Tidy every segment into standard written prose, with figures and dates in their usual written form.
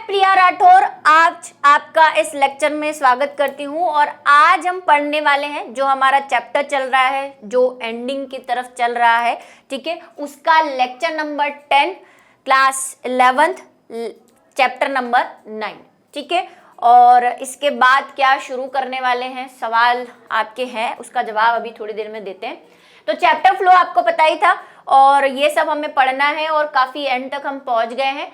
प्रिया राठौर आज आपका इस लेक्चर में स्वागत करती हूँ और आज हम पढ़ने वाले हैं जो हमारा चैप्टर चल रहा है, जो एंडिंग की तरफ चल रहा है, ठीक है, उसका lecture number 10 class 11th chapter number 9, ठीक है। और इसके बाद क्या शुरू करने वाले हैं, सवाल आपके हैं, उसका जवाब अभी थोड़ी देर में देते हैं। तो चैप्टर फ्लो आपको पता ही था और ये सब हमें पढ़ना है और काफ़ी एंड तक हम पहुँच गए हैं।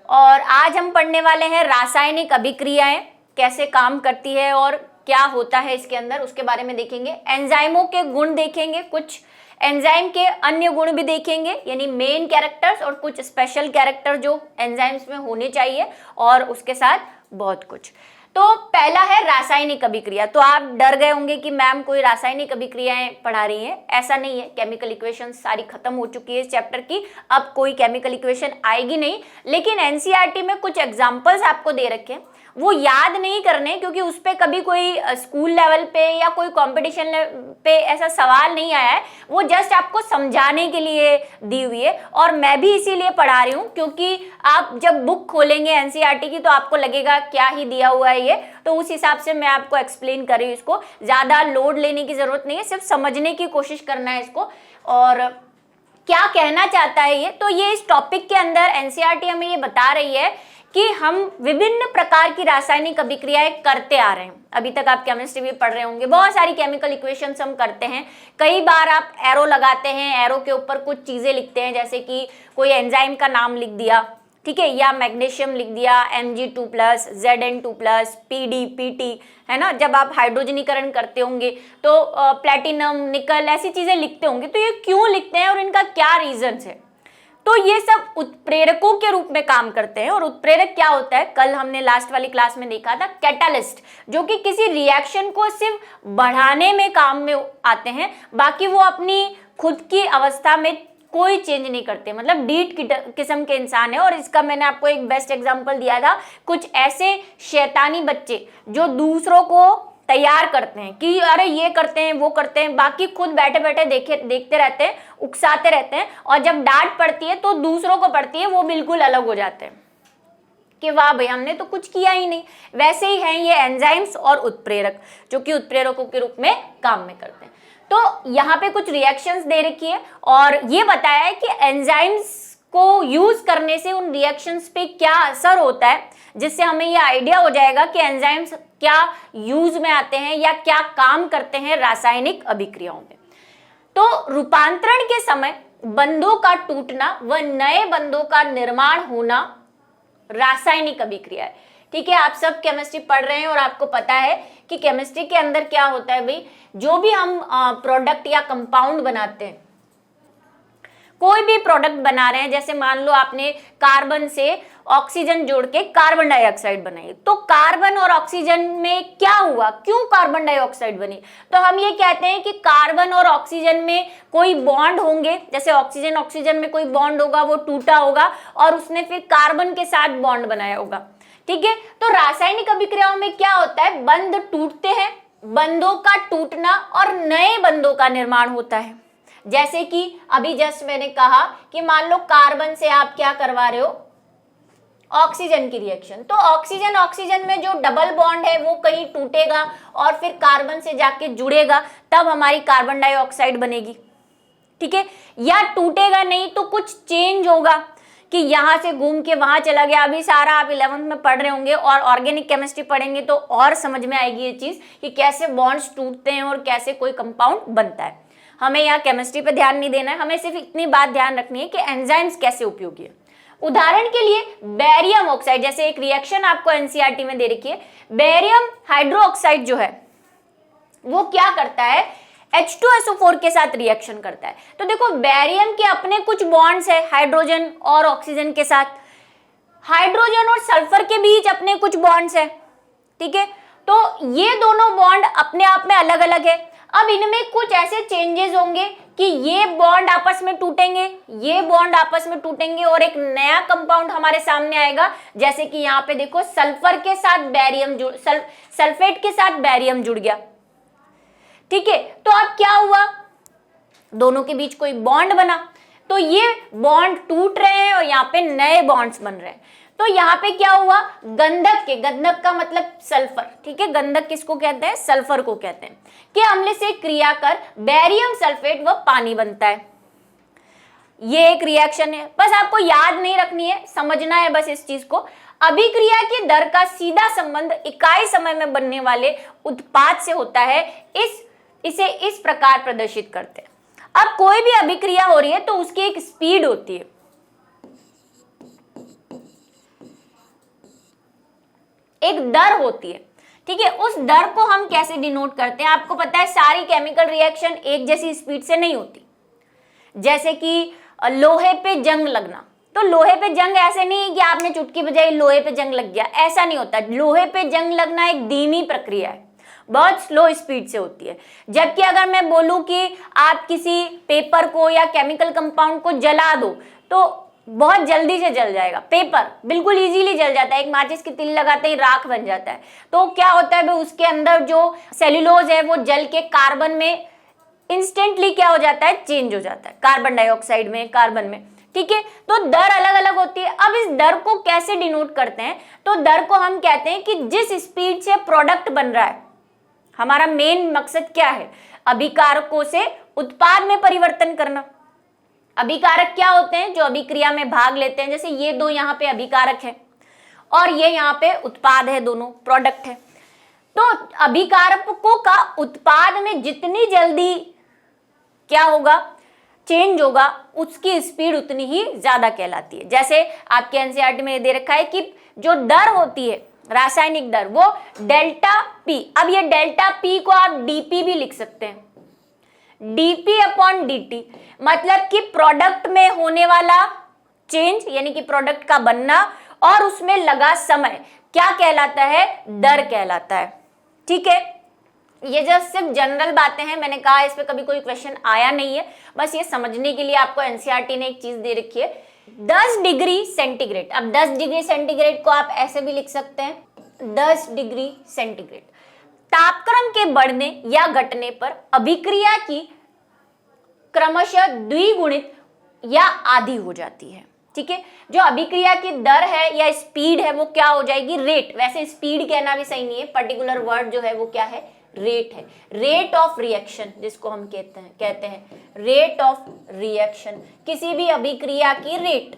और आज हम पढ़ने वाले हैं रासायनिक अभिक्रियाएं कैसे काम करती है और क्या होता है इसके अंदर, उसके बारे में देखेंगे। एंजाइमों के गुण देखेंगे, कुछ एंजाइम के अन्य गुण भी देखेंगे, यानी मेन कैरेक्टर्स और कुछ स्पेशल कैरेक्टर जो एंजाइम्स में होने चाहिए, और उसके साथ बहुत कुछ। तो पहला है रासायनिक अभिक्रिया। तो आप डर गए होंगे कि मैम कोई रासायनिक अभिक्रियाएं पढ़ा रही हैं, ऐसा नहीं है। केमिकल इक्वेशन सारी खत्म हो चुकी है इस चैप्टर की, अब कोई केमिकल इक्वेशन आएगी नहीं, लेकिन एनसीईआरटी में कुछ एग्जांपल्स आपको दे रखे हैं, वो याद नहीं करने, क्योंकि उस पर कभी कोई स्कूल लेवल पे या कोई कंपटीशन पे ऐसा सवाल नहीं आया है, वो जस्ट आपको समझाने के लिए दी हुई है। और मैं भी इसीलिए पढ़ा रही हूँ क्योंकि आप जब बुक खोलेंगे एनसीईआरटी की तो आपको लगेगा क्या ही दिया हुआ है ये, तो उस हिसाब से मैं आपको एक्सप्लेन कर रही हूँ। इसको ज़्यादा लोड लेने की ज़रूरत नहीं है, सिर्फ समझने की कोशिश करना है इसको। और क्या कहना चाहता है ये, तो ये इस टॉपिक के अंदर एनसीईआरटी हमें ये बता रही है कि हम विभिन्न प्रकार की रासायनिक अभिक्रियाएं करते आ रहे हैं। अभी तक आप केमिस्ट्री भी पढ़ रहे होंगे, बहुत सारी केमिकल इक्वेशंस हम करते हैं। कई बार आप एरो लगाते हैं, एरो के ऊपर कुछ चीज़ें लिखते हैं, जैसे कि कोई एंजाइम का नाम लिख दिया, ठीक है, या मैग्नीशियम लिख दिया Mg2+, Zn2+, Pd, Pt, है ना। जब आप हाइड्रोजनीकरण करते होंगे तो प्लेटिनम, निकल, ऐसी चीज़ें लिखते होंगे। तो ये क्यों लिखते हैं और इनका क्या रीजंस है, तो ये सब उत्प्रेरकों के रूप में काम करते हैं। और उत्प्रेरक क्या होता है, कल हमने लास्ट वाली क्लास में देखा था, कैटालिस्ट, जो कि किसी रिएक्शन को सिर्फ बढ़ाने में काम में आते हैं, बाकी वो अपनी खुद की अवस्था में कोई चेंज नहीं करते, मतलब डीट किस्म के इंसान है। और इसका मैंने आपको एक बेस्ट एग्जांपल दिया था, कुछ ऐसे शैतानी बच्चे जो दूसरों को तैयार करते हैं कि अरे ये करते हैं वो करते हैं, बाकी खुद बैठे बैठे देखते रहते हैं, उकसाते रहते हैं, और जब डांट पड़ती है तो दूसरों को पड़ती है, वो बिल्कुल अलग हो जाते हैं कि वाह भाई हमने तो कुछ किया ही नहीं। वैसे ही हैं ये एंजाइम्स और उत्प्रेरक, जो कि उत्प्रेरकों के रूप में काम में करते हैं। तो यहाँ पे कुछ रिएक्शंस दे रखी है और ये बताया है कि एंजाइम्स को यूज करने से उन रिएक्शंस पे क्या असर होता है, जिससे हमें ये आइडिया हो जाएगा कि एंजाइम्स क्या यूज में आते हैं या क्या काम करते हैं रासायनिक अभिक्रियाओं में। तो रूपांतरण के समय बंधों का टूटना व नए बंधों का निर्माण होना रासायनिक अभिक्रिया है, ठीक है। आप सब केमिस्ट्री पढ़ रहे हैं और आपको पता है कि केमिस्ट्री के अंदर क्या होता है भाई, जो भी हम प्रोडक्ट या कंपाउंड बनाते हैं, कोई भी प्रोडक्ट बना रहे हैं, जैसे मान लो आपने कार्बन से ऑक्सीजन जोड़ के कार्बन डाइऑक्साइड बनाई, तो कार्बन और ऑक्सीजन में क्या हुआ, क्यों कार्बन डाइऑक्साइड बनी, तो हम ये कहते हैं कि कार्बन और ऑक्सीजन में कोई बॉन्ड होंगे, जैसे ऑक्सीजन ऑक्सीजन में कोई बॉन्ड होगा, वो टूटा होगा और उसने फिर कार्बन के साथ बॉन्ड बनाया होगा, ठीक है। तो रासायनिक अभिक्रियाओं में क्या होता है, बंध टूटते हैं, बंधों का टूटना और नए बंधों का निर्माण होता है। जैसे कि अभी जस्ट मैंने कहा कि मान लो कार्बन से आप क्या करवा रहे हो, ऑक्सीजन की रिएक्शन, तो ऑक्सीजन ऑक्सीजन में जो डबल बॉन्ड है वो कहीं टूटेगा और फिर कार्बन से जाके जुड़ेगा, तब हमारी कार्बन डाइऑक्साइड बनेगी, ठीक है। या टूटेगा नहीं तो कुछ चेंज होगा कि यहाँ से घूम के वहां चला गया। अभी सारा आप 11th में पढ़ रहे होंगे और ऑर्गेनिक केमिस्ट्री पढ़ेंगे तो और समझ में आएगी ये चीज कि कैसे बॉन्ड्स टूटते हैं और कैसे कोई कंपाउंड बनता है। हमें यहाँ केमिस्ट्री पे ध्यान नहीं देना है, हमें सिर्फ इतनी बात ध्यान रखनी है कि एंजाइम्स कैसे उपयोगी है। उदाहरण के लिए बेरियम ऑक्साइड, जैसे एक रिएक्शन आपको एनसीईआरटी में दे रखी है, बेरियम हाइड्रोक्साइड जो है वो क्या करता है, H2SO4 के साथ रिएक्शन करता है। तो देखो बेरियम के अपने कुछ बॉन्ड्स है हाइड्रोजन और ऑक्सीजन के साथ, हाइड्रोजन और सल्फर के बीच अपने कुछ बॉन्ड्स है, ठीक है। तो ये दोनों बॉन्ड अपने आप में अलग अलग है। अब इनमें कुछ ऐसे चेंजेस होंगे कि ये बॉन्ड आपस में टूटेंगे, ये बॉन्ड आपस में टूटेंगे और एक नया कंपाउंड हमारे सामने आएगा। जैसे कि यहाँ पे देखो सल्फर के साथ बैरियम सल्फेट के साथ बैरियम जुड़ गया, ठीक है। तो अब क्या हुआ, दोनों के बीच कोई बॉन्ड बना, तो ये बॉन्ड टूट रहे हैं और यहाँ पे नए बॉन्ड्स बन रहे हैं। तो यहाँ पे क्या हुआ, गंधक का मतलब सल्फर, ठीक है, गंधक किसको कहते हैं, सल्फर को कहते हैं, कि अम्ल से क्रिया कर बेरियम सल्फेट व पानी बनता है। ये एक रिएक्शन है, बस आपको याद नहीं रखनी है, समझना है बस इस चीज को। अभिक्रिया की दर का सीधा संबंध इकाई समय में बनने वाले उत्पाद से होता है। इसे इस प्रकार प्रदर्शित करते हैं। अब कोई भी अभिक्रिया हो रही है तो उसकी एक स्पीड होती है, एक दर होती है, ठीक है। उस दर को हम कैसे डिनोट करते हैं, आपको पता है सारी केमिकल रिएक्शन एक जैसी स्पीड से नहीं होती। जैसे कि लोहे पे जंग लगना, तो लोहे पे जंग ऐसे नहीं कि आपने चुटकी बजाई लोहे पे जंग लग गया, ऐसा नहीं होता। लोहे पे जंग लगना एक धीमी प्रक्रिया है, बहुत स्लो स्पीड से होती है। जबकि अगर मैं बोलूं कि आप किसी पेपर को या केमिकल कंपाउंड को जला दो तो बहुत जल्दी से जल जाएगा। पेपर बिल्कुल इजीली जल जाता है, एक माचिस की तीली लगाते ही राख बन जाता है। तो क्या होता है, उसके अंदर जो सेल्यूलोज है वो जल के कार्बन में इंस्टेंटली क्या हो जाता है, चेंज हो जाता है, कार्बन डाइऑक्साइड में, कार्बन में, ठीक है। तो दर अलग अलग होती है। अब इस दर को कैसे डिनोट करते हैं, तो दर को हम कहते हैं कि जिस स्पीड से प्रोडक्ट बन रहा है, हमारा मेन मकसद क्या है, अभिकारकों से उत्पाद में परिवर्तन करना। अभिकारक क्या होते हैं, जो अभिक्रिया में भाग लेते हैं। जैसे ये दो यहाँ पे अभिकारक है और ये यहाँ पे उत्पाद है, दोनों प्रोडक्ट है। तो अभिकारकों का उत्पाद में जितनी जल्दी क्या होगा, चेंज होगा, उसकी स्पीड उतनी ही ज्यादा कहलाती है। जैसे आपके एनसीईआरटी में दे रखा है कि जो दर होती है, रासायनिक दर, वो डेल्टा पी। अब ये डेल्टा पी को आप डीपी भी लिख सकते हैं, डीपी अपॉन डीटी, मतलब कि प्रोडक्ट में होने वाला चेंज यानी कि प्रोडक्ट का बनना और उसमें लगा समय क्या कहलाता है, दर कहलाता है, ठीक है। ये जस्ट सिर्फ जनरल बातें हैं, मैंने कहा इस पे कभी कोई क्वेश्चन आया नहीं है, बस ये समझने के लिए आपको एनसीईआरटी ने एक चीज दे रखी है, 10 डिग्री सेंटीग्रेड। अब 10 डिग्री सेंटीग्रेड को आप ऐसे भी लिख सकते हैं, 10 डिग्री सेंटीग्रेड तापक्रम के बढ़ने या घटने पर अभिक्रिया की क्रमशः द्विगुणित या आधी हो जाती है, ठीक है। जो अभिक्रिया की दर है या स्पीड है वो क्या हो जाएगी, रेट। वैसे स्पीड कहना भी सही नहीं है, पर्टिकुलर वर्ड जो है वो क्या है, रेट है। रेट ऑफ रिएक्शन जिसको हम कहते हैं रेट ऑफ रिएक्शन, किसी भी अभिक्रिया की रेट,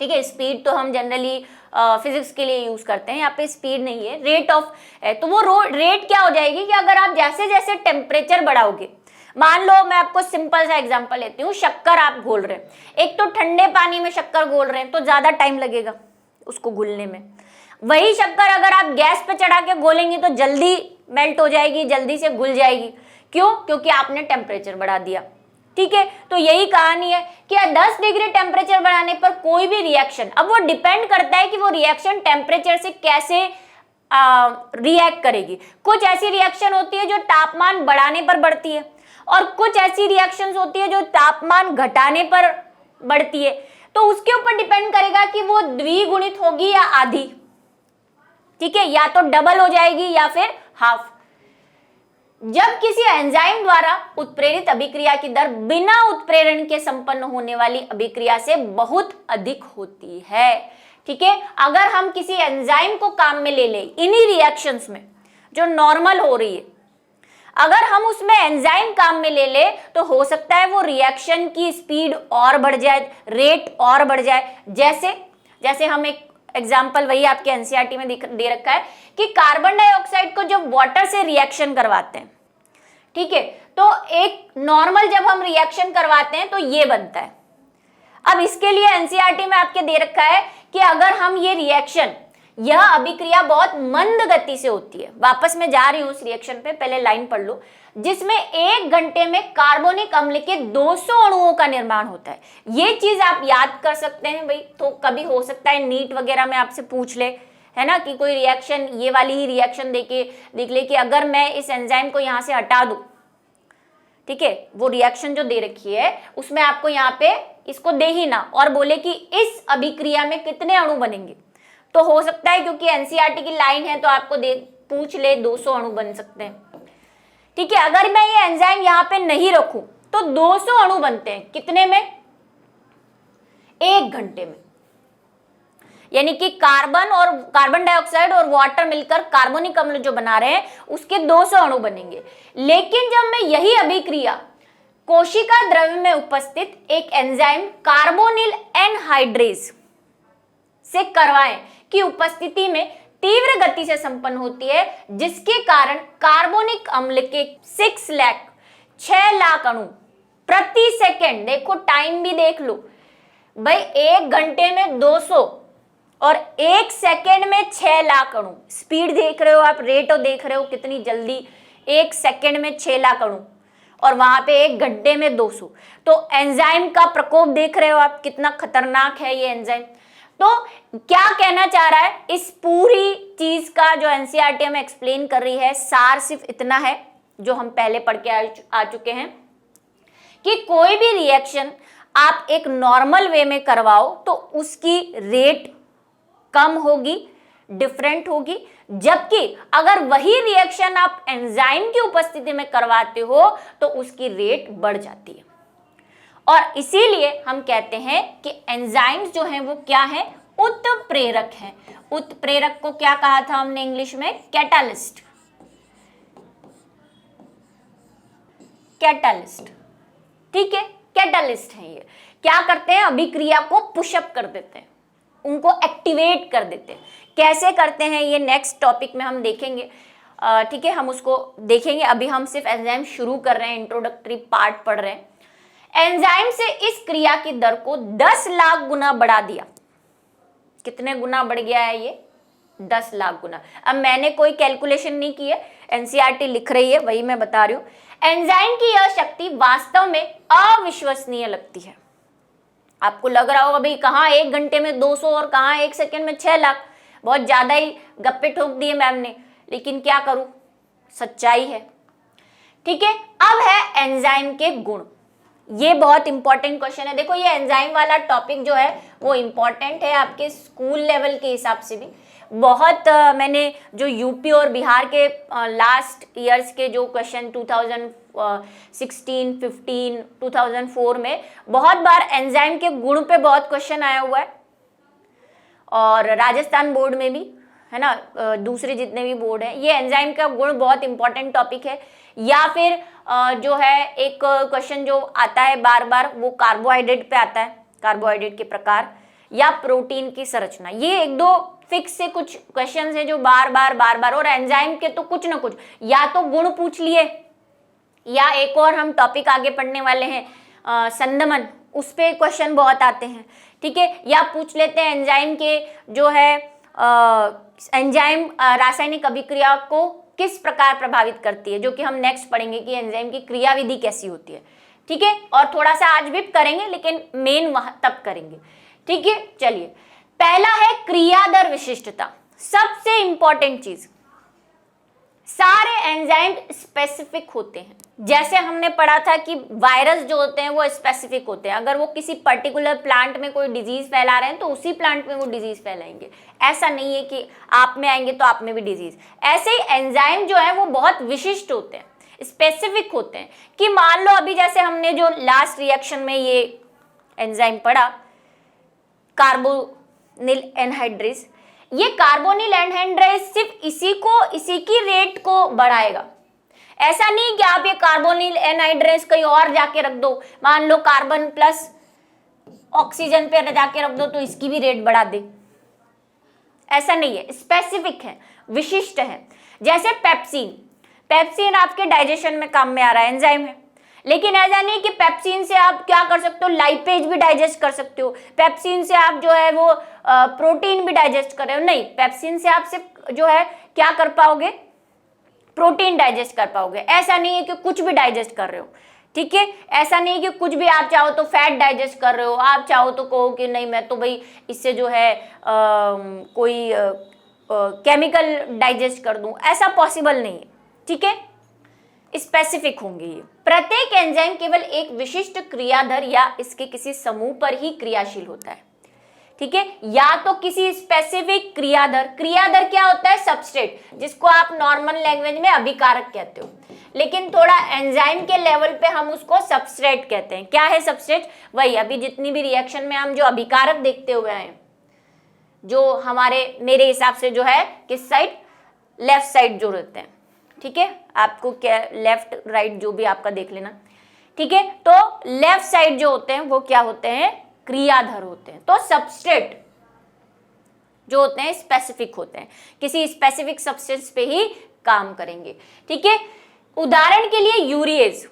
ठीक है। स्पीड तो हम जनरली फिजिक्स के लिए यूज करते हैं, यहाँ पे स्पीड नहीं है, रेट ऑफ है। तो वो रेट क्या हो जाएगी कि अगर आप जैसे जैसे टेम्परेचर बढ़ाओगे, मान लो मैं आपको सिंपल सा एग्जांपल लेती हूँ, शक्कर आप घोल रहे हैं, एक तो ठंडे पानी में शक्कर घोल रहे हैं तो ज्यादा टाइम लगेगा उसको घुलने में। वही शक्कर अगर आप गैस पे चढ़ा के घोलेंगे तो जल्दी मेल्ट हो जाएगी, जल्दी से घुल जाएगी। क्यों? क्योंकि आपने टेम्परेचर बढ़ा दिया, ठीक है। तो यही कहानी है कि 10 डिग्री टेम्परेचर बढ़ाने पर कोई भी रिएक्शन, अब वो डिपेंड करता है कि वो रिएक्शन टेम्परेचर से कैसे रिएक्ट करेगी। कुछ ऐसी रिएक्शन होती है जो तापमान बढ़ाने पर बढ़ती है और कुछ ऐसी रिएक्शंस होती है जो तापमान घटाने पर बढ़ती है। तो उसके ऊपर डिपेंड करेगा कि वो द्विगुणित होगी या आधी, ठीक है, या तो डबल हो जाएगी या फिर हाफ। जब किसी एंजाइम द्वारा उत्प्रेरित अभिक्रिया की दर बिना उत्प्रेरण के संपन्न होने वाली अभिक्रिया से बहुत अधिक होती है, ठीक है। अगर हम किसी एंजाइम को काम में ले इन्हीं रिएक्शंस में जो नॉर्मल हो रही है, अगर हम उसमें एंजाइम काम में ले तो हो सकता है वो रिएक्शन की स्पीड और बढ़ जाए, रेट और बढ़ जाए। जैसे हम एक एग्जाम्पल वही आपके एनसीईआरटी में दे रखा है कि कार्बन डाइऑक्साइड को जब वाटर से रिएक्शन करवाते हैं, ठीक है, तो एक नॉर्मल जब हम रिएक्शन करवाते हैं तो ये बनता है। अब इसके लिए एनसीईआरटी में आपके दे रखा है कि अगर हम ये रिएक्शन, यह अभिक्रिया बहुत मंद गति से होती है, वापस मैं जा रही हूं उस रिएक्शन पे, पहले लाइन पढ़ लो, जिसमें 1 घंटे में कार्बोनिक अम्ल के 200 अणुओं का निर्माण होता है। ये चीज आप याद कर सकते हैं भाई, तो कभी हो सकता है नीट वगैरह में आपसे पूछ ले, है ना, कि कोई रिएक्शन, ये वाली ही रिएक्शन देख ले कि अगर मैं इस एंजाइम को यहां से हटा दूं, ठीक है, वो रिएक्शन जो दे रखी है उसमें आपको यहाँ पे इसको दे ही ना और बोले कि इस अभिक्रिया में कितने अणु बनेंगे, तो हो सकता है क्योंकि एनसीईआरटी की लाइन है तो आपको पूछ ले 200 अणु बन सकते हैं, ठीक है। अगर मैं ये एंजाइम यहाँ पे नहीं रखूं तो 200 अणु बनते हैं, कितने में, 1 घंटे में। यानी कि कार्बन और कार्बन डाइऑक्साइड और वाटर मिलकर कार्बोनिक अम्ल जो बना रहे हैं उसके 200 अणु बनेंगे। लेकिन जब मैं यही अभिक्रिया कोशिका द्रव्य में उपस्थित एक एंजाइम कार्बोनिल एनहाइड्रेज से करवाएं की उपस्थिति में तीव्र गति से संपन्न होती है, जिसके कारण कार्बोनिक अम्ल के 6 लाख अणु प्रति सेकेंड, देखो टाइम भी देख लो भाई, 1 घंटे में 200 और 1 सेकेंड में 6 लाख अणु, स्पीड देख रहे हो आप, रेट देख रहे हो कितनी जल्दी, 1 सेकेंड में 6 लाख अणु और वहां पे 1 घंटे में 200। तो एंजाइम का प्रकोप देख रहे हो आप, कितना खतरनाक है ये एंजाइम। तो क्या कहना चाह रहा है, इस पूरी चीज का जो एनसीईआरटी में एक्सप्लेन कर रही है, सार सिर्फ इतना है जो हम पहले पढ़ के आ चुके हैं कि कोई भी रिएक्शन आप एक नॉर्मल वे में करवाओ तो उसकी रेट कम होगी, डिफरेंट होगी, जबकि अगर वही रिएक्शन आप एंजाइम की उपस्थिति में करवाते हो तो उसकी रेट बढ़ जाती है। और इसीलिए हम कहते हैं कि एंजाइम्स जो हैं वो क्या है, उत्प्रेरक हैं। उत्प्रेरक को क्या कहा था हमने इंग्लिश में, कैटालिस्ट। कैटालिस्ट, ठीक है, कैटालिस्ट है ये। क्या करते हैं, अभिक्रिया को पुशअप कर देते हैं, उनको एक्टिवेट कर देते हैं। कैसे करते हैं ये नेक्स्ट टॉपिक में हम देखेंगे, ठीक है, हम उसको देखेंगे। अभी हम सिर्फ एंजाइम शुरू कर रहे हैं, इंट्रोडक्टरी पार्ट पढ़ रहे हैं। एंजाइम से इस क्रिया की दर को 10 लाख गुना बढ़ा दिया। कितने गुना बढ़ गया है ये, 10 लाख गुना। अब मैंने कोई कैलकुलेशन नहीं की है, एनसीईआरटी लिख रही है, वही मैं बता रही हूं। एंजाइम की यह शक्ति वास्तव में अविश्वसनीय लगती है। आपको लग रहा होगा भाई कहाँ 1 घंटे में 200 और कहाँ 1 सेकेंड में 6 लाख, बहुत ज्यादा ही गप्पे ठोक दिए मैम ने, लेकिन क्या करूं, सच्चाई है, ठीक है। अब है एंजाइम के गुण। ये बहुत इंपॉर्टेंट क्वेश्चन है। देखो ये एंजाइम वाला टॉपिक जो है वो इंपॉर्टेंट है आपके स्कूल लेवल के हिसाब से भी। बहुत मैंने जो यूपी और बिहार के लास्ट ईयर्स के जो क्वेश्चन 2016, 15, 2004 में बहुत बार एंजाइम के गुण पे बहुत क्वेश्चन आया हुआ है, और राजस्थान बोर्ड में भी है ना, दूसरे जितने भी बोर्ड हैं, ये एंजाइम का गुण बहुत इंपॉर्टेंट टॉपिक है। या फिर जो है एक क्वेश्चन जो आता है बार बार, वो कार्बोहाइड्रेट पे आता है, कार्बोहाइड्रेट के प्रकार या प्रोटीन की संरचना। ये 1-2 फिक्स से कुछ क्वेश्चंस हैं जो बार बार, और एंजाइम के तो कुछ ना कुछ, या तो गुण पूछ लिए, या एक और हम टॉपिक आगे पढ़ने वाले हैं संदमन, उस पे क्वेश्चन बहुत आते हैं, ठीक है। या पूछ लेते हैं एंजाइम के जो है एंजाइम रासायनिक अभिक्रिया को किस प्रकार प्रभावित करती है, जो कि हम नेक्स्ट पढ़ेंगे कि एंजाइम की क्रियाविधि कैसी होती है, ठीक है। और थोड़ा सा आज भी करेंगे, लेकिन मेन वहां तब करेंगे, ठीक है। चलिए, पहला है क्रियादर विशिष्टता। सबसे इंपॉर्टेंट चीज, सारे एंजाइम स्पेसिफिक होते हैं। जैसे हमने पढ़ा था कि वायरस जो होते हैं वो स्पेसिफिक होते हैं, अगर वो किसी पर्टिकुलर प्लांट में कोई डिजीज फैला रहे हैं तो उसी प्लांट में वो डिजीज फैलाएंगे। ऐसा नहीं है कि आप में आएंगे तो आप में भी डिजीज। ऐसे ही एंजाइम जो है वो बहुत विशिष्ट होते हैं, स्पेसिफिक होते हैं। कि मान लो अभी जैसे हमने जो लास्ट रिएक्शन में ये एंजाइम पढ़ा, कार्बोनिल एनहाइड्रेज, ये कार्बोनिल एनहाइड्रेज सिर्फ इसी की रेट को बढ़ाएगा। ऐसा नहीं कि आप ये कार्बोनिल एनहाइड्रेज कहीं और जाके रख दो, मान लो कार्बन प्लस ऑक्सीजन पे जाके रख दो तो इसकी भी रेट बढ़ा दे, ऐसा नहीं है। स्पेसिफिक है, विशिष्ट है। जैसे पेप्सिन आपके डाइजेशन में काम में आ रहा है, एंजाइम है, लेकिन ऐसा नहीं कि पेप्सिन से आप क्या कर सकते हो, लाइपेज भी डाइजेस्ट कर सकते हो, पेप्सिन से आप जो है वो प्रोटीन भी डाइजेस्ट कर रहे हो, नहीं, पेप्सिन से आप सिर्फ जो है क्या कर पाओगे, प्रोटीन डाइजेस्ट कर पाओगे। ऐसा नहीं है कि कुछ भी डाइजेस्ट कर रहे हो, ठीक है। ऐसा नहीं कि कुछ भी आप चाहो तो फैट डाइजेस्ट कर रहे हो, आप चाहो तो कहो कि नहीं मैं तो भाई इससे जो है कोई केमिकल डाइजेस्ट कर दूं, ऐसा पॉसिबल नहीं है, ठीक है। स्पेसिफिक होंगे ये। प्रत्येक एंजाइम केवल एक विशिष्ट क्रियाधर या इसके किसी समूह पर ही क्रियाशील होता है, ठीक है। या तो किसी स्पेसिफिक क्रियाधर क्या होता है, सबस्ट्रेट, जिसको आप नॉर्मल लैंग्वेज में अभिकारक कहते हो, लेकिन थोड़ा एंजाइम के लेवल पे हम उसको सबस्ट्रेट कहते हैं। क्या है सबस्ट्रेट, वही अभी जितनी भी रिएक्शन में हम जो अभिकारक देखते हुए हैं, जो हमारे मेरे हिसाब से जो है किस साइड, लेफ्ट साइड जो रहते हैं, ठीक है, आपको क्या लेफ्ट राइट जो भी आपका देख लेना, ठीक है। तो लेफ्ट साइड जो होते हैं वो क्या होते हैं, क्रियाधर होते हैं। तो सबस्ट्रेट जो होते हैं स्पेसिफिक होते हैं, किसी स्पेसिफिक सब्सटेंस पे ही काम करेंगे, ठीक है। उदाहरण के लिए यूरिएज,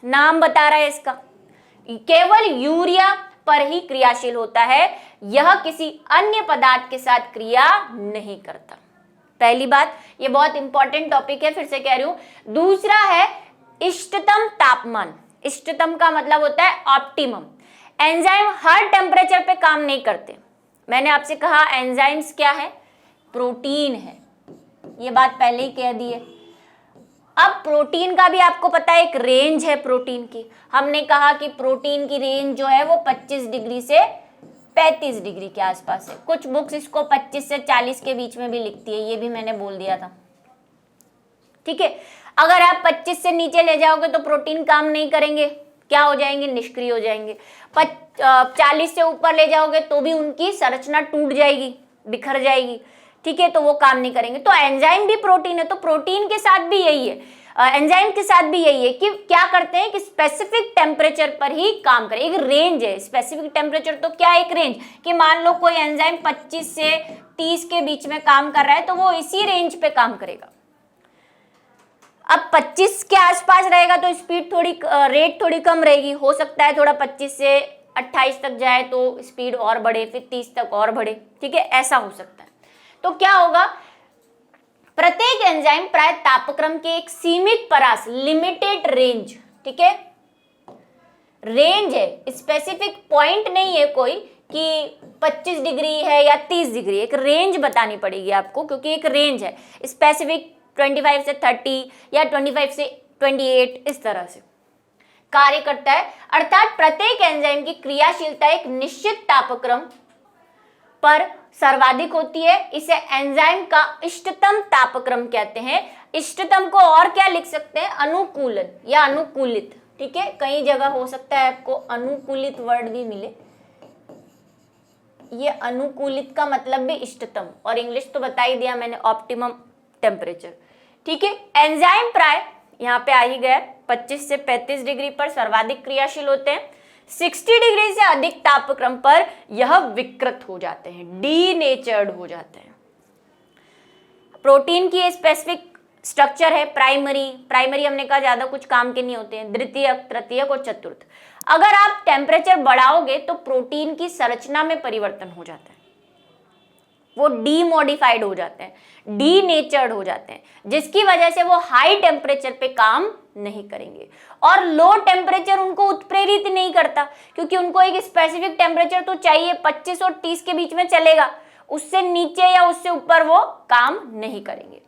नाम बता रहा है इसका, केवल यूरिया पर ही क्रियाशील होता है, यह किसी अन्य पदार्थ के साथ क्रिया नहीं करता। पहली बात, ये बहुत इंपॉर्टेंट टॉपिक है, फिर से कह रही हूं। दूसरा है इष्टतम तापमान, इष्टतम का मतलब होता है ऑप्टिमम। एंजाइम हर टेम्परेचर पे काम नहीं करते। मैंने आपसे कहा एंजाइम्स क्या है, प्रोटीन है, ये बात पहले ही कह दी है। अब प्रोटीन का भी आपको पता है एक रेंज है प्रोटीन की। हमने कहा कि प्रोटीन की रेंज जो है वो 25 डिग्री से 35 डिग्री के आसपास है। कुछ बुक्स इसको 25 से 40 के बीच में भी लिखती है, ये भी मैंने बोल दिया था, ठीक है। अगर आप 25 से नीचे ले जाओगे तो प्रोटीन काम नहीं करेंगे, क्या हो जाएंगे, निष्क्रिय हो जाएंगे। 40 से ऊपर ले जाओगे तो भी उनकी संरचना टूट जाएगी, बिखर जाएगी, ठीक है, तो वो काम नहीं करेंगे। तो एंजाइम भी प्रोटीन है, तो प्रोटीन के साथ भी यही है, एंजाइम के साथ भी यही है कि क्या करते हैं कि स्पेसिफिक टेम्परेचर पर ही काम करें। एक रेंज है, स्पेसिफिक टेम्परेचर तो क्या है, एक रेंज, कि मान लो कोई एंजाइम 25 से 30 के बीच में काम कर रहा है तो वो इसी रेंज पे काम करेगा। अब 25 के आसपास रहेगा तो स्पीड थोड़ी, रेट थोड़ी कम रहेगी, हो सकता है थोड़ा 25 से 28 तक जाए तो स्पीड और बढ़े, फिर 30 तक और बढ़े, ठीक है, ऐसा हो सकता है। तो क्या होगा, प्रत्येक एंजाइम प्राय तापक्रम के एक सीमित परास, लिमिटेड रेंज, ठीक है, रेंज है, स्पेसिफिक पॉइंट नहीं है कोई कि 25 डिग्री है या 30 डिग्री, एक रेंज बतानी पड़ेगी आपको, क्योंकि एक रेंज है स्पेसिफिक, 25 से 30 या 25 से 28 इस तरह से कार्य करता है। अर्थात प्रत्येक एंजाइम की क्रियाशीलता एक निश्चित तापक्रम पर सर्वाधिक होती है। इसे एंजाइम का इष्टतम तापक्रम कहते हैं। इष्टतम को और क्या लिख सकते हैं, अनुकूलन या अनुकूलित, ठीक है, कई जगह हो सकता है आपको अनुकूलित वर्ड भी मिले। ये अनुकूलित का मतलब भी इष्टतम, और इंग्लिश तो बता ही दिया मैंने, ऑप्टिमम टेम्परेचर, ठीक है। एंजाइम प्राय यहाँ पे आ ही गया 25 से 35 डिग्री पर सर्वाधिक क्रियाशील होते हैं। 60 डिग्री से अधिक तापक्रम पर यह विकृत हो जाते हैं, डीनेचर्ड हो जाते हैं। प्रोटीन की स्पेसिफिक स्ट्रक्चर है प्राइमरी हमने कहा ज्यादा कुछ काम के नहीं होते हैं, द्वितीयक, तृतीयक और चतुर्थ। अगर आप टेम्परेचर बढ़ाओगे तो प्रोटीन की संरचना में परिवर्तन हो जाता है, वो डीमोडिफाइड हो जाते हैं, डीनेचर्ड हो जाते हैं, जिसकी वजह से वो हाई टेम्परेचर पे काम नहीं करेंगे। और लो टेम्परेचर उनको उत्प्रेरित नहीं करता, क्योंकि उनको एक स्पेसिफिक टेम्परेचर तो चाहिए, 25 और 30 के बीच में चलेगा, उससे नीचे या उससे ऊपर वो काम नहीं करेंगे।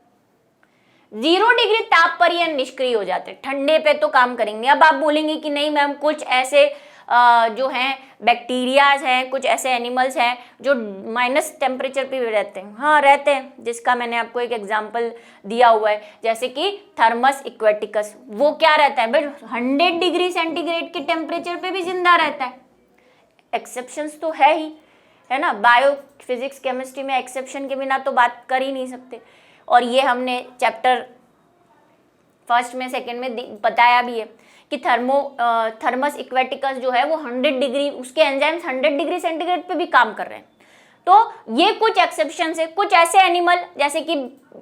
0 डिग्री ताप पर यह निष्क्रिय हो जाते हैं, ठंडे पे तो काम करेंगे। अब आप बोलेंगे कि नहीं मैम, कुछ ऐसे जो हैं बैक्टीरियाज हैं, कुछ ऐसे एनिमल्स हैं जो माइनस टेम्परेचर पे भी रहते हैं। हाँ रहते हैं, जिसका मैंने आपको एक एग्जांपल दिया हुआ है, जैसे कि थर्मस इक्वेटिकस। वो क्या रहता है भाई, 100 डिग्री सेंटीग्रेड के टेम्परेचर पे भी जिंदा रहता है। एक्सेप्शंस तो है ही, है ना, बायो फिजिक्स केमिस्ट्री में एक्सेप्शन के बिना तो बात कर ही नहीं सकते। और ये हमने चैप्टर फर्स्ट में सेकेंड में बताया भी है कि थर्मस इक्वेटिकस जो है वो 100 डिग्री, उसके एंजाइम्स 100 डिग्री सेंटीग्रेड पे भी काम कर रहे हैं। तो ये कुछ एक्सेप्शन है। कुछ ऐसे एनिमल जैसे कि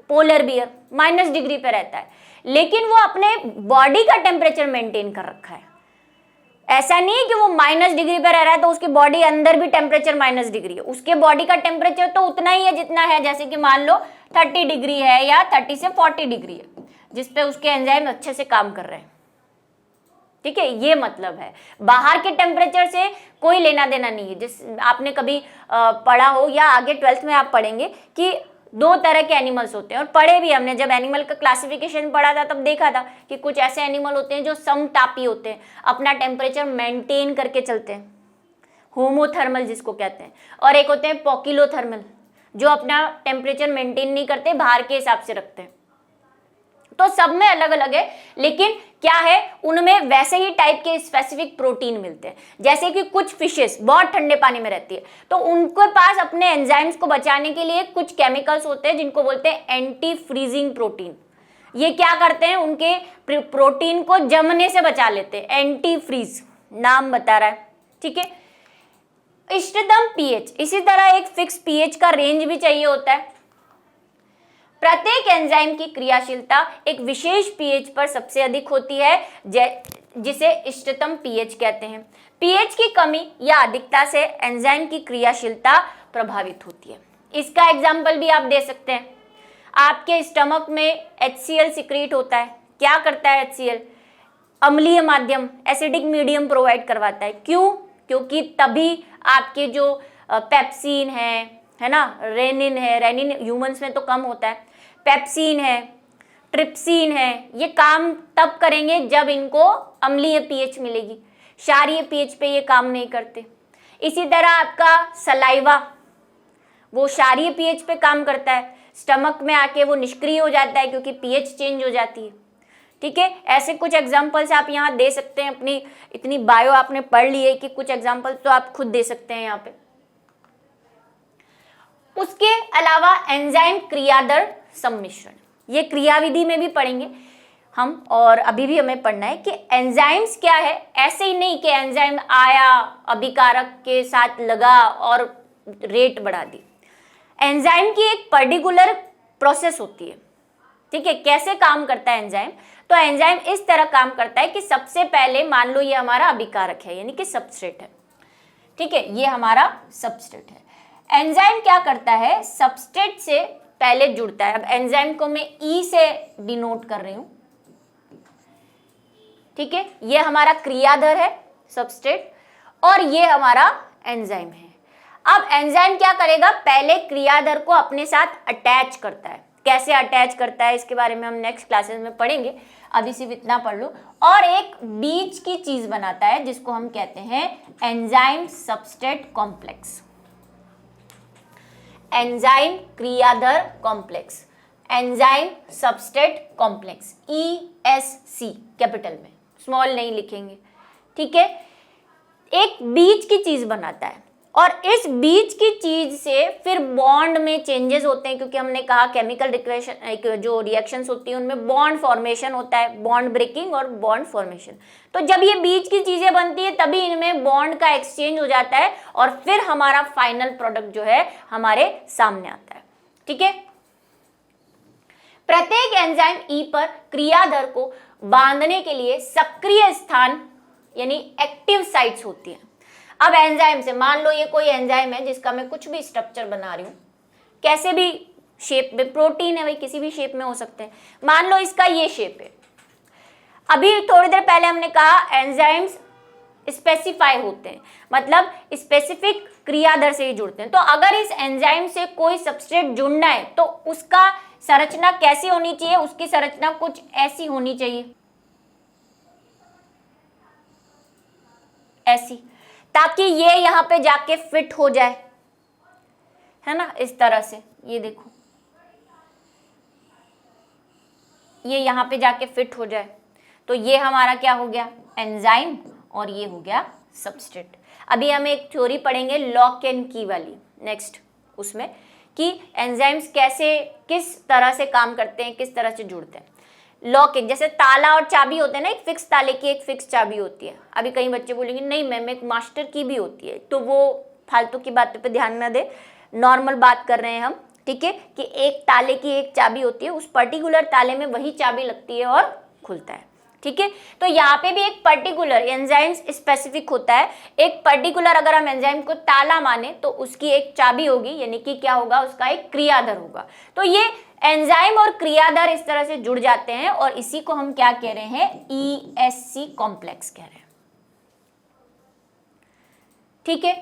पोलर बियर -, डिग्री पे रहता है, लेकिन वो अपने बॉडी का टेम्परेचर मेंटेन कर रखा है। ऐसा नहीं है कि वो -, डिग्री पे रह रहा है तो उसकी बॉडी अंदर भी टेम्परेचर -, डिग्री है। उसके बॉडी का टेम्परेचर तो उतना ही है जितना है, जैसे कि मान लो 30 डिग्री है या 30 से 40 डिग्री है, जिसपे उसके एंजाइम अच्छे से काम कर रहे हैं, ठीक है। ये मतलब है, बाहर के टेम्परेचर से कोई लेना देना नहीं है। जिस आपने कभी पढ़ा हो या आगे 12th में आप पढ़ेंगे कि 2 तरह के एनिमल्स होते हैं, और पढ़े भी हमने, जब एनिमल का क्लासिफिकेशन पढ़ा था तब देखा था कि कुछ ऐसे एनिमल होते हैं जो समतापी होते हैं, अपना टेम्परेचर मेंटेन करके चलते हैं, होमोथर्मल जिसको कहते हैं, और एक होते हैं पोकिलोथर्मल जो अपना टेम्परेचर मेंटेन नहीं करते, बाहर के हिसाब से रखते हैं। तो सब में अलग अलग है, लेकिन क्या है, उनमें वैसे ही टाइप के स्पेसिफिक प्रोटीन मिलते हैं। जैसे कि कुछ फिशेस बहुत ठंडे पानी में रहती है, तो उनके पास अपने एंजाइम्स को बचाने के लिए कुछ केमिकल्स होते हैं जिनको बोलते हैं एंटी फ्रीजिंग प्रोटीन। ये क्या करते हैं, उनके प्रोटीन को जमने से बचा लेते हैं, एंटी फ्रीज नाम बता रहा है, ठीक है। इष्टतम पीएच, इसी तरह एक फिक्स पीएच का रेंज भी चाहिए होता है। प्रत्येक एंजाइम की क्रियाशीलता एक विशेष पीएच पर सबसे अधिक होती है, जिसे इष्टतम पीएच कहते हैं। पीएच की कमी या अधिकता से एंजाइम की क्रियाशीलता प्रभावित होती है। इसका एग्जाम्पल भी आप दे सकते हैं। आपके स्टमक में HCl सिक्रीट होता है। क्या करता है HCl? अम्लीय माध्यम, एसिडिक मीडियम प्रोवाइड करवाता है। क्यों? क्योंकि तभी आपके जो पेप्सिन है ना, रेनिन है, रेनिन ह्यूमंस में तो कम होता है, पेप्सिन है, ट्रिप्सिन है, ये काम तब करेंगे जब इनको अम्लीय पीएच मिलेगी। क्षारीय पीएच पे ये काम नहीं करते। इसी तरह आपका सलाइवा, वो क्षारीय पीएच पे काम करता है, स्टमक में आके वो निष्क्रिय हो जाता है क्योंकि पीएच चेंज हो जाती है, ठीक है। ऐसे कुछ एग्जाम्पल्स आप यहाँ दे सकते हैं। अपनी इतनी बायो आपने पढ़ ली है कि कुछ एग्जाम्पल्स तो आप खुद दे सकते हैं यहाँ पे। उसके अलावा एंजाइम क्रियादर सम्मिश्रण, ये क्रियाविधि में भी पढ़ेंगे हम, और अभी भी हमें पढ़ना है कि एंजाइम्स क्या है। ऐसे ही नहीं कि एंजाइम आया, अभिकारक के साथ लगा और रेट बढ़ा दी। एंजाइम की एक पर्टिकुलर प्रोसेस होती है, ठीक है। कैसे काम करता है एंजाइम? तो एंजाइम इस तरह काम करता है कि सबसे पहले मान लो ये हमारा अभिकारक है, यानी कि सबस्ट्रेट है, ठीक है, ये हमारा सबस्ट्रेट है। एंजाइम क्या करता है, सबस्ट्रेट से पहले जुड़ता है। अब एंजाइम को मैं ई से डिनोट कर रही हूं, ठीक है। ये हमारा क्रियाधर है सबस्ट्रेट, और ये हमारा एंजाइम है। अब एंजाइम क्या करेगा, पहले क्रियाधर को अपने साथ अटैच करता है। कैसे अटैच करता है इसके बारे में हम नेक्स्ट क्लासेस में पढ़ेंगे, अभी सिर्फ इतना पढ़ लो। और एक बीच की चीज बनाता है जिसको हम कहते हैं एंजाइम सबस्ट्रेट कॉम्प्लेक्स, एंजाइम क्रियाधर complex, enzyme substrate complex, ESC capital में, स्मॉल नहीं लिखेंगे, ठीक है। एक बीच की चीज बनाता है, और इस बीच की चीज से फिर बॉन्ड में चेंजेस होते हैं, क्योंकि हमने कहा केमिकल जो रिएक्शंस होती हैं उनमें बॉन्ड फॉर्मेशन होता है, बॉन्ड ब्रेकिंग और बॉन्ड फॉर्मेशन। तो जब ये बीच की चीजें बनती है तभी इनमें बॉन्ड का एक्सचेंज हो जाता है, और फिर हमारा फाइनल प्रोडक्ट जो है हमारे सामने आता है, ठीक है। प्रत्येक एंजाइम ई पर क्रियाधर को बांधने के लिए सक्रिय स्थान यानी एक्टिव साइट्स होती हैं। अब एंजाइम से, मान लो ये कोई एंजाइम है जिसका मैं कुछ भी स्ट्रक्चर बना रही हूं, कैसे भी शेप में, प्रोटीन है भाई, किसी भी शेप में हो सकते हैं। मान लो इसका ये शेप है। अभी थोड़ी देर पहले हमने कहा एंजाइम्स स्पेसिफाई होते हैं, मतलब स्पेसिफिक क्रियाधर से ही जुड़ते हैं। तो अगर इस एंजाइम से कोई सबस्ट्रेट जुड़ना है तो उसका संरचना कैसी होनी चाहिए, उसकी संरचना कुछ ऐसी होनी चाहिए, ऐसी, ताकि ये यहां पे जाके फिट हो जाए, है ना, इस तरह से। ये देखो, ये यहां पे जाके फिट हो जाए, तो ये हमारा क्या हो गया, एंजाइम, और ये हो गया सबस्ट्रेट। अभी हम एक थ्योरी पढ़ेंगे लॉक एंड की वाली नेक्स्ट, उसमें कि एंजाइम्स कैसे, किस तरह से काम करते हैं, किस तरह से जुड़ते हैं। लॉक एंड, जैसे ताला और चाबी होते हैं ना, एक फिक्स ताले की एक फिक्स चाबी होती है। अभी कई बच्चे बोलेंगे नहीं मैम एक मास्टर की भी होती है, तो वो फालतू की बातों पे ध्यान न दे, नॉर्मल बात कर रहे हैं हम, ठीक है, कि एक ताले की एक चाबी होती है, उस पर्टिकुलर ताले में वही चाबी लगती है और खुलता है, ठीक है। तो यहाँ पे भी एक पर्टिकुलर एंजाइम स्पेसिफिक होता है, एक पर्टिकुलर, अगर हम एंजाइम को ताला माने तो उसकी एक चाबी होगी, यानी कि क्या होगा, उसका एक क्रियाधर होगा। तो ये एंजाइम और क्रियाधर इस तरह से जुड़ जाते हैं, और इसी को हम क्या कह रहे हैं, ESC कॉम्प्लेक्स कह रहे हैं, ठीक है।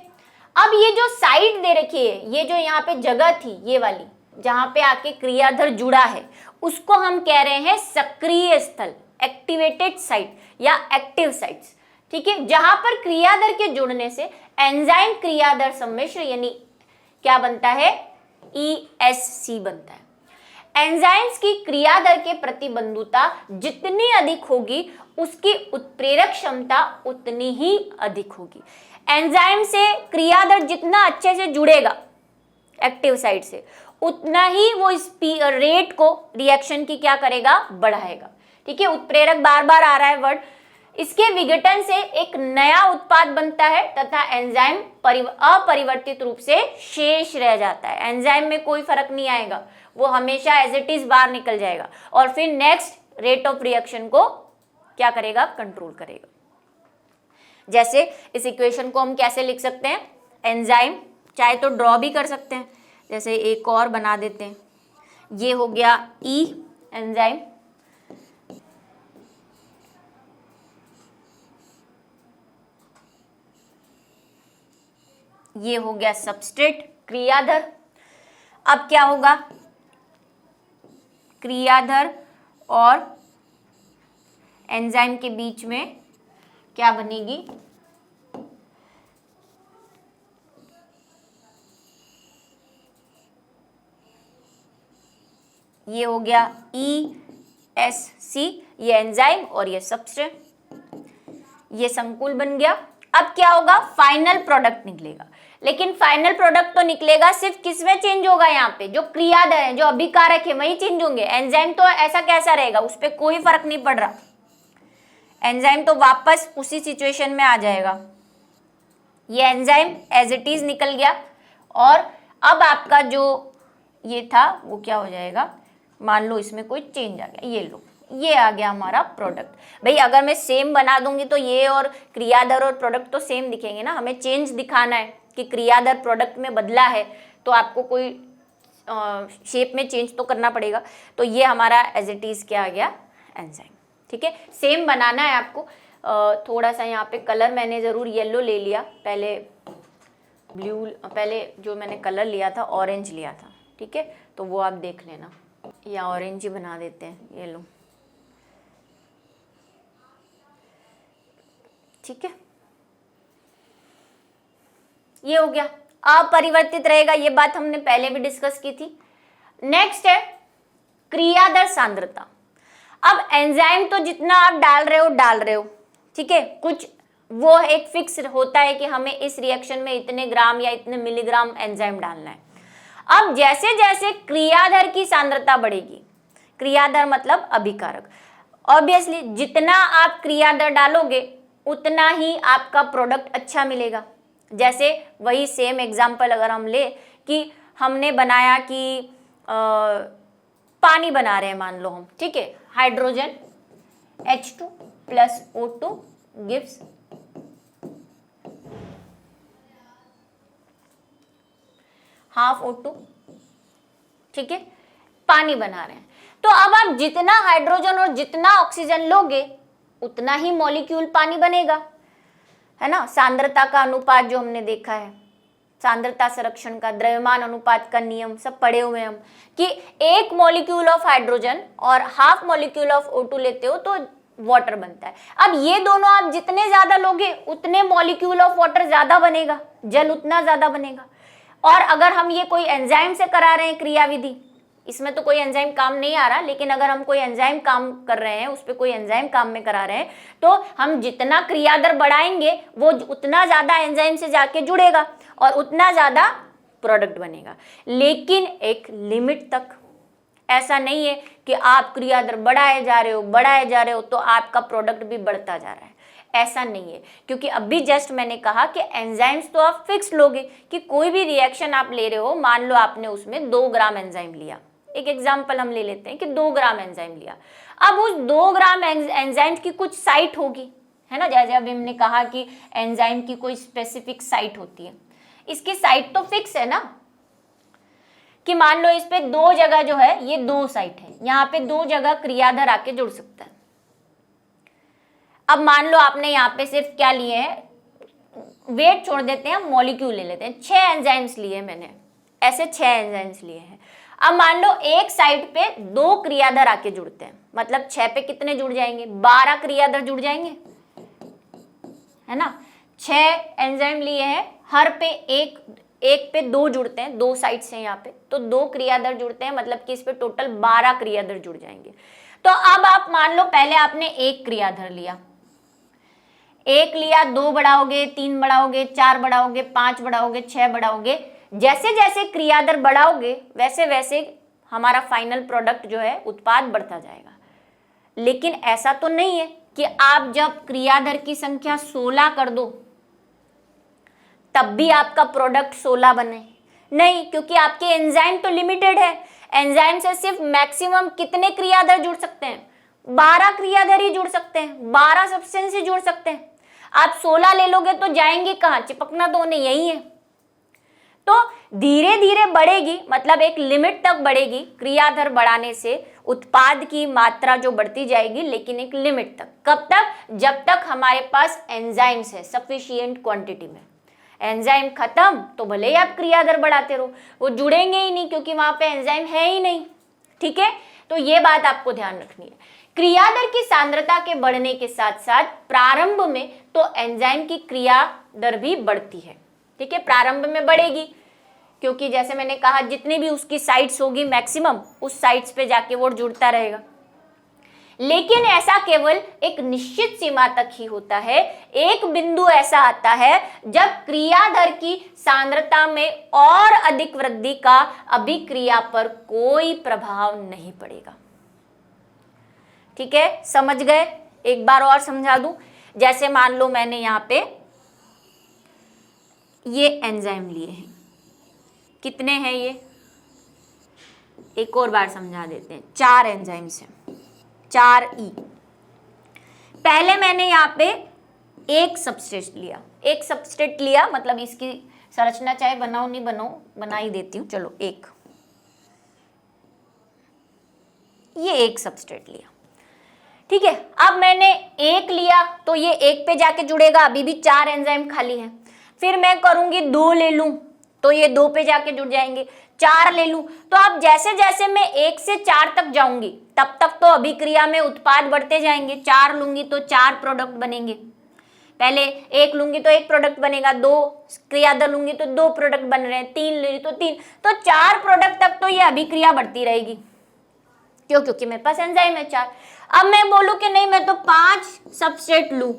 अब ये जो साइड दे रखी है, ये जो यहाँ पे जगह थी, ये वाली जहां पे आके क्रियाधर जुड़ा है, उसको हम कह रहे हैं सक्रिय स्थल, एक्टिवेटेड साइट या एक्टिव साइट्स, ठीक है। जहां पर क्रियाधर के जुड़ने से एंजाइम क्रियाधर सम्मिश्र यानी क्या बनता है, ESC बनता है। एंजाइम्स की क्रियादर के प्रतिबंधुता जितनी अधिक होगी उसकी उत्प्रेरक क्षमता उतनी ही अधिक होगी। एंजाइम से क्रियादर जितना अच्छे से जुड़ेगा एक्टिव साइट से, उतना ही वो रेट को रिएक्शन की क्या करेगा, बढ़ाएगा। ठीक है, उत्प्रेरक बार बार आ रहा है वर्ड। इसके विघटन से एक नया उत्पाद बनता है तथा एंजाइम अपरिवर्तित रूप से शेष रह जाता है। एंजाइम में कोई फर्क नहीं आएगा, वो हमेशा एज इट इज बाहर निकल जाएगा और फिर नेक्स्ट रेट ऑफ रिएक्शन को क्या करेगा, कंट्रोल करेगा। जैसे इस इक्वेशन को हम कैसे लिख सकते हैं, एंजाइम चाहे तो ड्रॉ भी कर सकते हैं, जैसे एक और बना देते हैं। ये हो गया ई एंजाइम, ये हो गया सबस्ट्रेट क्रियाधर। अब क्या होगा, क्रियाधर और एंजाइम के बीच में क्या बनेगी, ये हो गया ESC, ये एंजाइम और ये सबस्ट्रेट, ये संकुल बन गया। अब क्या होगा, फाइनल प्रोडक्ट निकलेगा। लेकिन फाइनल प्रोडक्ट तो निकलेगा, सिर्फ किसमें चेंज होगा, यहाँ पे जो क्रियाधर है, जो अभिकारक है, वही चेंज होंगे। एंजाइम तो ऐसा कैसा रहेगा, उस पर कोई फर्क नहीं पड़ रहा। एंजाइम तो वापस उसी सिचुएशन में आ जाएगा। ये एंजाइम एज इट इज निकल गया और अब आपका जो ये था वो क्या हो जाएगा, मान लो इसमें कोई चेंज आ गया, ये लो, ये आ गया हमारा प्रोडक्ट। भाई अगर मैं सेम बना दूंगी तो ये और क्रियाधर और प्रोडक्ट तो सेम दिखेंगे ना, हमें चेंज दिखाना है कि क्रियाधर प्रोडक्ट में बदला है तो आपको कोई शेप में चेंज तो करना पड़ेगा। तो ये हमारा एज इट इज क्या आ गया, एंजाइम। ठीक है, सेम बनाना है आपको। थोड़ा सा यहाँ पे कलर मैंने ज़रूर येलो ले लिया, पहले ब्लू, पहले जो मैंने कलर लिया था ऑरेंज लिया था। ठीक है, तो वो आप देख लेना, या ऑरेंज ही बना देते हैं, ये लो। ठीक है, ये हो गया, अपरिवर्तित रहेगा, ये बात हमने पहले भी डिस्कस की थी। नेक्स्ट है क्रियादर सांद्रता। अब एंजाइम तो जितना आप डाल रहे हो, ठीक है, कुछ वो एक फिक्स होता है कि हमें इस रिएक्शन में इतने ग्राम या इतने मिलीग्राम एंजाइम डालना है। अब जैसे जैसे क्रियाधर की सांद्रता बढ़ेगी, क्रियाधर मतलब अभिकारक, ऑब्वियसली जितना आप क्रियाधर डालोगे उतना ही आपका प्रोडक्ट अच्छा मिलेगा। जैसे वही सेम एग्जांपल अगर हम ले कि हमने बनाया कि पानी बना रहे हैं मान लो हम, ठीक है, hydrogen H2 plus O2 gives half O2, ठीक है, पानी बना रहे हैं। तो अब आप जितना हाइड्रोजन और जितना ऑक्सीजन लोगे उतना ही मॉलिक्यूल पानी बनेगा, है ना। सांद्रता का अनुपात जो हमने देखा है, सांद्रता संरक्षण का, द्रव्यमान अनुपात का नियम सब पढ़े हुए हम, कि एक मॉलिक्यूल ऑफ हाइड्रोजन और हाफ मॉलिक्यूल ऑफ O2 लेते हो तो वाटर बनता है। अब ये दोनों आप जितने ज्यादा लोगे उतने मॉलिक्यूल ऑफ वाटर ज्यादा बनेगा, जल उतना ज्यादा बनेगा। और अगर हम ये कोई एंजाइम से करा रहे हैं क्रियाविधि, इसमें तो कोई एंजाइम काम नहीं आ रहा, लेकिन अगर हम कोई एंजाइम काम कर रहे हैं, उस पर कोई एंजाइम काम में करा रहे हैं, तो हम जितना क्रियादर बढ़ाएंगे वो उतना ज्यादा एंजाइम से जाके जुड़ेगा और उतना ज्यादा प्रोडक्ट बनेगा, लेकिन एक लिमिट तक। ऐसा नहीं है कि आप क्रियादर बढ़ाए जा रहे हो तो आपका प्रोडक्ट भी बढ़ता जा रहा है, ऐसा नहीं है। क्योंकि अभी जस्ट मैंने कहा कि एंजाइम्स तो आप फिक्स लोगे, कि कोई भी रिएक्शन आप ले रहे हो, मान लो आपने उसमें 2 ग्राम एंजाइम लिया, एक एग्जांपल हम ले लेते हैं कि 2 ग्राम एंजाइम लिया। अब उस 2 ग्राम एंजाइम की कुछ साइट होगी, है ना, जैसे अभी हमने कहा कि एंजाइम की कोई स्पेसिफिक साइट होती है, इसकी साइट तो फिक्स है ना, कि मान लो इस पे 2 जगह जो है, ये 2 साइट है, यहाँ पे 2 जगह क्रियाधर आके जुड़ सकता है। अब मान लो आपने यहाँ पे सिर्फ क्या लिए हैं, वेट छोड़ देते हैं, मॉलिक्यूल ले लेते हैं, 6 एंजाइम्स लिए मैंने, ऐसे 6 एंजाइम्स लिए हैं। अब मान लो एक साइड पे 2 क्रियाधर आके जुड़ते हैं, मतलब 6 पे कितने जुड़ जाएंगे, 12 क्रियाधर जुड़ जाएंगे, है ना। 6 एंजाइम लिए हैं, हर पे एक पे 2 जुड़ते हैं, 2 साइड्स हैं यहाँ पे, तो 2 क्रियाधर जुड़ते हैं, मतलब कि इस पे टोटल 12 क्रियाधर जुड़ जाएंगे। तो अब आप मान लो पहले आपने एक क्रियाधर लिया, 1 लिया, 2 बढ़ाओगे, 3 बढ़ाओगे, 4 बढ़ाओगे, 5 बढ़ाओगे, 6 बढ़ाओगे, जैसे जैसे क्रियाधर बढ़ाओगे वैसे वैसे हमारा फाइनल प्रोडक्ट जो है उत्पाद बढ़ता जाएगा। लेकिन ऐसा तो नहीं है कि आप जब क्रियाधर की संख्या 16 कर दो तब भी आपका प्रोडक्ट 16 बने, नहीं, क्योंकि आपके एंजाइम तो लिमिटेड है। एंजाइम से सिर्फ मैक्सिमम कितने क्रियाधर जुड़ सकते हैं? 12 क्रियाधर ही जुड़ सकते हैं, 12 सब्सटेंस ही जुड़ सकते हैं। आप 16 ले लोगे तो जाएंगे कहाँ? चिपकना तो उन्हें यही है। तो धीरे धीरे बढ़ेगी, मतलब एक लिमिट तक बढ़ेगी। क्रियाधर बढ़ाने से उत्पाद की मात्रा जो बढ़ती जाएगी, लेकिन एक लिमिट तक। कब तक? जब तक हमारे पास एंजाइम्स है सफिशिएंट क्वांटिटी में। एंजाइम खत्म तो भले ही आप क्रियाधर बढ़ाते रहो, वो जुड़ेंगे ही नहीं क्योंकि वहां पे एंजाइम है ही नहीं। ठीक है, तो ये बात आपको ध्यान रखनी है। क्रियाधर की सांद्रता के बढ़ने के साथ साथ प्रारंभ में तो एंजाइम की क्रिया दर भी बढ़ती है। ठीक है, प्रारंभ में बढ़ेगी क्योंकि जैसे मैंने कहा जितनी भी उसकी साइट्स होगी मैक्सिमम, उस साइट्स पे जाके वो जुड़ता रहेगा। लेकिन ऐसा केवल एक निश्चित सीमा तक ही होता है। एक बिंदु ऐसा आता है जब क्रियाधर की सांद्रता में और अधिक वृद्धि का अभिक्रिया पर कोई प्रभाव नहीं पड़ेगा। ठीक है, समझ गए? एक बार और समझा दूं। जैसे मान लो मैंने यहाँ पे ये एंजाइम लिए हैं, कितने हैं ये? एक और बार समझा देते हैं। 4 एंजाइम्स हैं, 4E। पहले मैंने यहाँ पे एक सबस्ट्रेट लिया, एक सबस्ट्रेट लिया, मतलब इसकी संरचना चाहे बनाओ नहीं बनाओ, बना ही देती हूँ। चलो, ये एक सबस्ट्रेट लिया। ठीक है, अब मैंने एक लिया तो ये एक पे जाके जुड़ेगा, अभी भी 4 एंजाइम खाली हैं। फिर मैं करूंगी 2 ले लूं तो ये 2 पे जाके जुड़ जाएंगे। 4 ले लूं तो अब जैसे जैसे मैं 1 से 4 तक जाऊंगी तब तक तो अभिक्रिया में उत्पाद बढ़ते जाएंगे। 4 लूंगी तो 4 प्रोडक्ट बनेंगे। पहले 1 लूंगी तो 1 प्रोडक्ट बनेगा, 2 क्रियाधर लूंगी तो 2 प्रोडक्ट बन रहे हैं, 3 ले तो 3, तो 4 प्रोडक्ट तक तो ये अभिक्रिया बढ़ती रहेगी। क्यों? क्योंकि मेरे पास एंजाइम है 4। अब मैं बोलूं कि नहीं, मैं तो 5 सबस्ट्रेट लूं,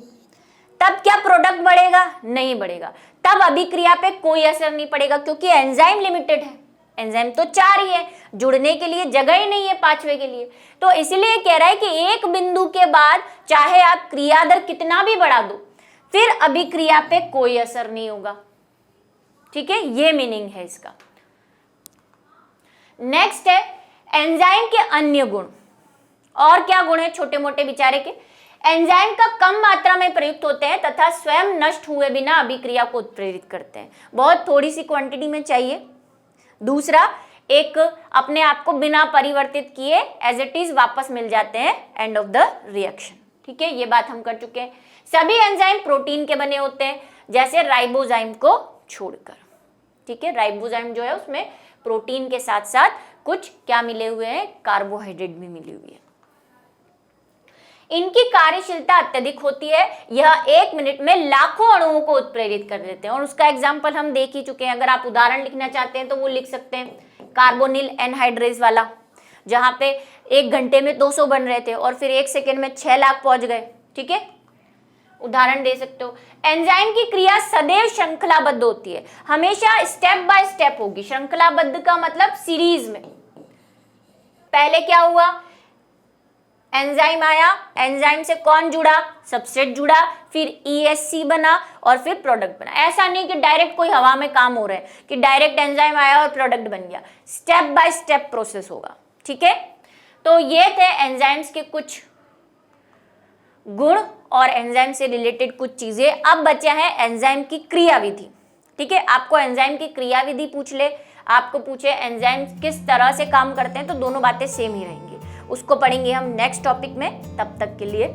तब क्या प्रोडक्ट बढ़ेगा? नहीं बढ़ेगा। तब अभिक्रिया पे कोई असर नहीं पड़ेगा क्योंकि एंजाइम लिमिटेड है। एंजाइम तो 4 ही है, जुड़ने के लिए जगह ही नहीं है 5वें के लिए। तो इसलिए कह रहा है कि एक बिंदु के बाद चाहे आप क्रियाधर कितना भी बढ़ा दो, फिर अभिक्रिया पे कोई असर नहीं होगा। ठीक है, ये मीनिंग है इसका। नेक्स्ट है एंजाइम के अन्य गुण। और क्या गुण है छोटे मोटे बेचारे के? एंजाइम का कम मात्रा में प्रयुक्त होते हैं तथा स्वयं नष्ट हुए बिना अभिक्रिया को उत्प्रेरित करते हैं। बहुत थोड़ी सी क्वांटिटी में चाहिए। दूसरा, एक अपने आप को बिना परिवर्तित किए एज इट इज वापस मिल जाते हैं एंड ऑफ द रिएक्शन। ठीक है, ये बात हम कर चुके हैं। सभी एंजाइम प्रोटीन के बने होते हैं, जैसे राइबोजाइम को छोड़कर। ठीक है, राइबोजाइम जो है उसमें प्रोटीन के साथ साथ कुछ क्या मिले हुए हैं? कार्बोहाइड्रेट भी मिली हुई है। इनकी कार्यशीलता अत्यधिक होती है। यह 1 मिनट में लाखों अणुओं को उत्प्रेरित कर देते हैं और उसका एग्जाम्पल हम देख ही चुके हैं। अगर आप उदाहरण लिखना चाहते हैं तो वो लिख सकते हैं कार्बोनिल एनहाइड्रेज वाला, जहां पे 1 घंटे में 200 बन रहे थे और फिर 1 सेकेंड में 6 लाख पहुंच गए। ठीक है, उदाहरण दे सकते हो। एंजाइम की क्रिया सदैव श्रृंखलाबद्ध होती है, हमेशा स्टेप बाय स्टेप होगी। श्रृंखलाबद्ध का मतलब सीरीज में। पहले क्या हुआ? एंजाइम आया, एंजाइम से कौन जुड़ा? सबस्ट्रेट जुड़ा, फिर ESC बना और फिर प्रोडक्ट बना। ऐसा नहीं कि डायरेक्ट कोई हवा में काम हो रहा है कि डायरेक्ट एंजाइम आया और प्रोडक्ट बन गया। स्टेप बाय स्टेप प्रोसेस होगा। ठीक है, तो ये थे एंजाइम्स के कुछ गुण और एंजाइम से रिलेटेड कुछ चीजें। अब बचा है एंजाइम की क्रियाविधि। ठीक है, आपको एंजाइम की क्रियाविधि पूछ ले, आपको पूछे एंजाइम किस तरह से काम करते हैं, तो दोनों बातें सेम ही रहेंगी। उसको पढ़ेंगे हम नेक्स्ट टॉपिक में। तब तक के लिए